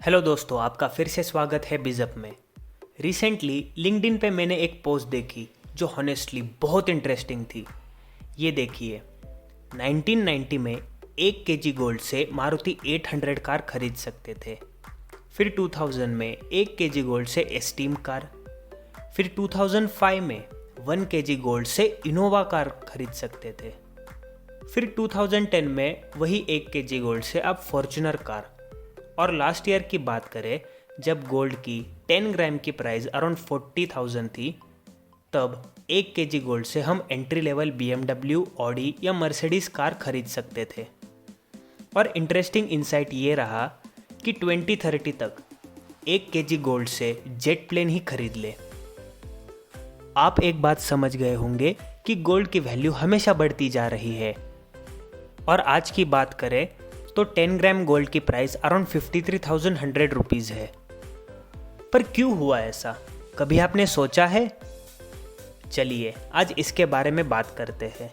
Hello दोस्तों, आपका फिर से स्वागत है बिजअप में। रिसेंटली लिंक्डइन पे मैंने एक पोस्ट देखी जो हॉनेस्टली बहुत इंटरेस्टिंग थी। ये देखिए, 1990 में 1 केजी गोल्ड से मारुति 800 कार खरीद सकते थे। फिर 2000 में 1 केजी गोल्ड से एस्टीम कार। फिर 2005 में 1 केजी गोल्ड से इनोवा कार खरीद सकते थे। फिर 2010 में वही 1 केजी गोल्ड से अब फॉर्च्यूनर कार। और लास्ट ईयर की बात करें, जब गोल्ड की 10 ग्राम की प्राइस अराउंड 40,000 थी, तब 1 केजी गोल्ड से हम एंट्री लेवल BMW, ऑडी या मर्सिडीज कार खरीद सकते थे। और इंटरेस्टिंग इंसाइट ये रहा कि 2030 तक 1 केजी गोल्ड से जेट प्लेन ही खरीद ले। आप एक बात समझ गए होंगे कि गोल्ड की वैल्यू हमेशा बढ़ती जा रही है। और आज की बात करें तो 10 ग्राम गोल्ड की प्राइस अराउंड 53,100 रुपीज़ है। पर क्यों हुआ ऐसा, कभी आपने सोचा है? चलिए आज इसके बारे में बात करते हैं।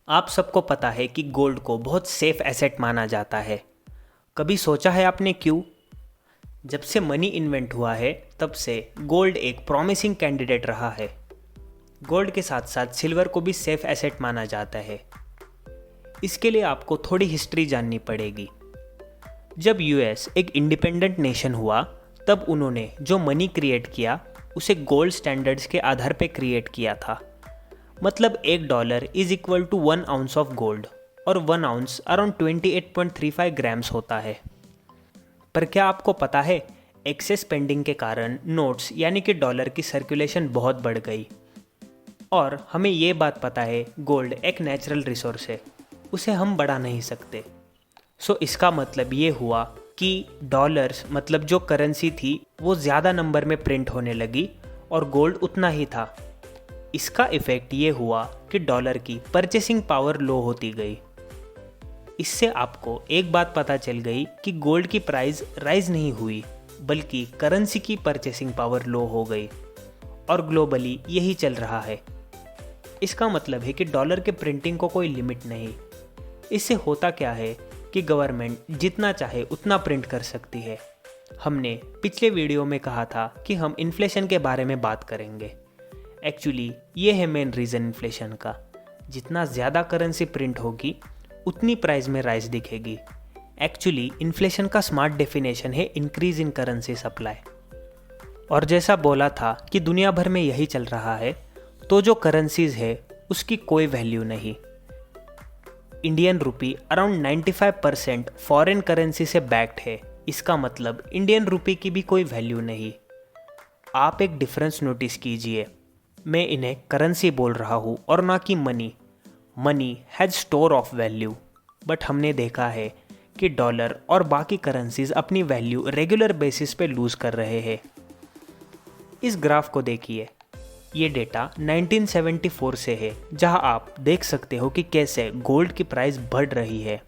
आप सबको पता है कि गोल्ड को बहुत सेफ एसेट माना जाता है। कभी सोचा है आपने क्यों? जब से मनी इन्वेंट हुआ है तब से गोल्ड एक प्रॉमिसिंग कैंडिडेट रहा है। गोल्ड के साथ साथ सिल्वर को भी सेफ एसेट माना जाता है। इसके लिए आपको थोड़ी हिस्ट्री जाननी पड़ेगी। जब यूएस एक इंडिपेंडेंट नेशन हुआ, तब उन्होंने जो मनी क्रिएट किया उसे गोल्ड स्टैंडर्ड्स के आधार पे क्रिएट किया था। मतलब $1 is equal to 1 ounce of gold, और 1 आउंस अराउंड 28.35 ग्राम्स होता है। पर क्या आपको पता है, एक्सेस स्पेंडिंग के कारण नोट्स यानी कि डॉलर की सर्कुलेशन बहुत बढ़ गई। और हमें ये बात पता है, गोल्ड एक नेचुरल रिसोर्स है, उसे हम बढ़ा नहीं सकते। सो इसका मतलब ये हुआ कि डॉलर्स मतलब जो करेंसी थी वो ज़्यादा नंबर में प्रिंट होने लगी और गोल्ड उतना ही था। इसका इफ़ेक्ट ये हुआ कि डॉलर की परचेसिंग पावर लो होती गई। इससे आपको एक बात पता चल गई कि गोल्ड की प्राइस राइज नहीं हुई, बल्कि करेंसी की परचेसिंग पावर लो हो गई। और ग्लोबली यही चल रहा है। इसका मतलब है कि डॉलर के प्रिंटिंग को कोई लिमिट नहीं। इससे होता क्या है कि गवर्नमेंट जितना चाहे उतना प्रिंट कर सकती है। हमने पिछले वीडियो में कहा था कि हम इन्फ्लेशन के बारे में बात करेंगे। एक्चुअली ये है मेन रीज़न इन्फ्लेशन का। जितना ज़्यादा करेंसी प्रिंट होगी उतनी प्राइस में राइज दिखेगी। एक्चुअली इन्फ्लेशन का स्मार्ट डेफिनेशन है इंक्रीज इन करेंसी सप्लाई। और जैसा बोला था कि दुनिया भर में यही चल रहा है, तो जो करेंसीज है उसकी कोई वैल्यू नहीं। Indian rupee around 95% foreign currency से बैक्ड है। इसका मतलब इंडियन रुपी की भी कोई वैल्यू नहीं। आप एक डिफरेंस नोटिस कीजिए, मैं इन्हें करेंसी बोल रहा हूँ और ना कि money. Money has store of value, but हमने देखा है कि डॉलर और बाकी करेंसीज अपनी वैल्यू रेगुलर बेसिस पे लूज़ कर रहे हैं। इस ग्राफ को देखिए, ये डेटा 1974 से है, जहां आप देख सकते हो कि कैसे गोल्ड की प्राइस बढ़ रही है।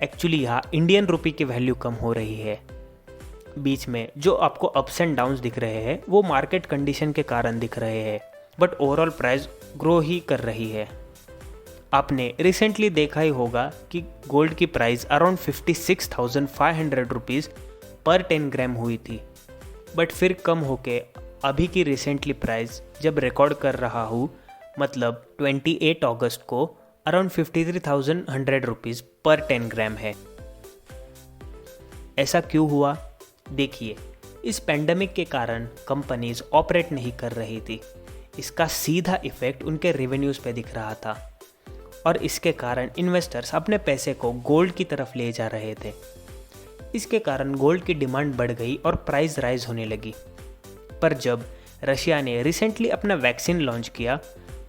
एक्चुअली यहाँ इंडियन रुपी की वैल्यू कम हो रही है। बीच में जो आपको अप्स एंड डाउन्स दिख रहे हैं वो मार्केट कंडीशन के कारण दिख रहे हैं, बट ओवरऑल प्राइस ग्रो ही कर रही है। आपने रिसेंटली देखा ही होगा कि गोल्ड की प्राइस अराउंड 56,500 रुपीज़ पर 10 ग्राम हुई थी, बट फिर कम होके अभी की रिसेंटली प्राइस जब रिकॉर्ड कर रहा हूँ, मतलब 28 अगस्त को अराउंड 53,100 रुपीज़ पर 10 ग्राम है। ऐसा क्यों हुआ? देखिए, इस पेंडेमिक के कारण कंपनीज ऑपरेट नहीं कर रही थी। इसका सीधा इफेक्ट उनके रेवेन्यूज़ पे दिख रहा था, और इसके कारण इन्वेस्टर्स अपने पैसे को गोल्ड की तरफ ले जा रहे थे। इसके कारण गोल्ड की डिमांड बढ़ गई और प्राइस राइज होने लगी। पर जब रशिया ने रिसेंटली अपना वैक्सीन लॉन्च किया,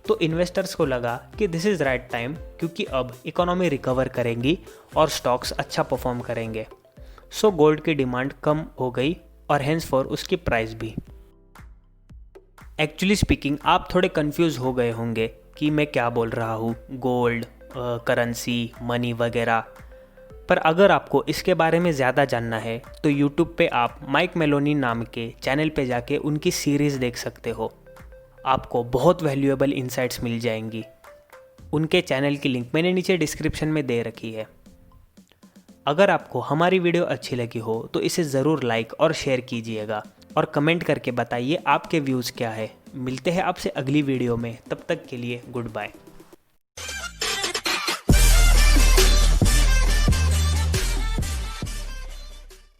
तो इन्वेस्टर्स को लगा कि दिस इज़ राइट टाइम, क्योंकि अब इकोनॉमी रिकवर करेंगी और स्टॉक्स अच्छा परफॉर्म करेंगे। सो गोल्ड की डिमांड कम हो गई और हेंसफॉर उसकी प्राइस भी। एक्चुअली स्पीकिंग, आप थोड़े कंफ्यूज हो गए होंगे कि मैं क्या बोल रहा हूँ, गोल्ड, करेंसी, मनी वगैरह। पर अगर आपको इसके बारे में ज़्यादा जानना है तो यूट्यूब पे आप माइक मेलोनी नाम के चैनल पे जाके उनकी सीरीज़ देख सकते हो। आपको बहुत वैल्यूएबल इंसाइट्स मिल जाएंगी। उनके चैनल की लिंक मैंने नीचे डिस्क्रिप्शन में दे रखी है। अगर आपको हमारी वीडियो अच्छी लगी हो तो इसे ज़रूर लाइक और शेयर कीजिएगा और कमेंट करके बताइए आपके व्यूज़ क्या है। मिलते हैं आपसे अगली वीडियो में, तब तक के लिए गुड बाय।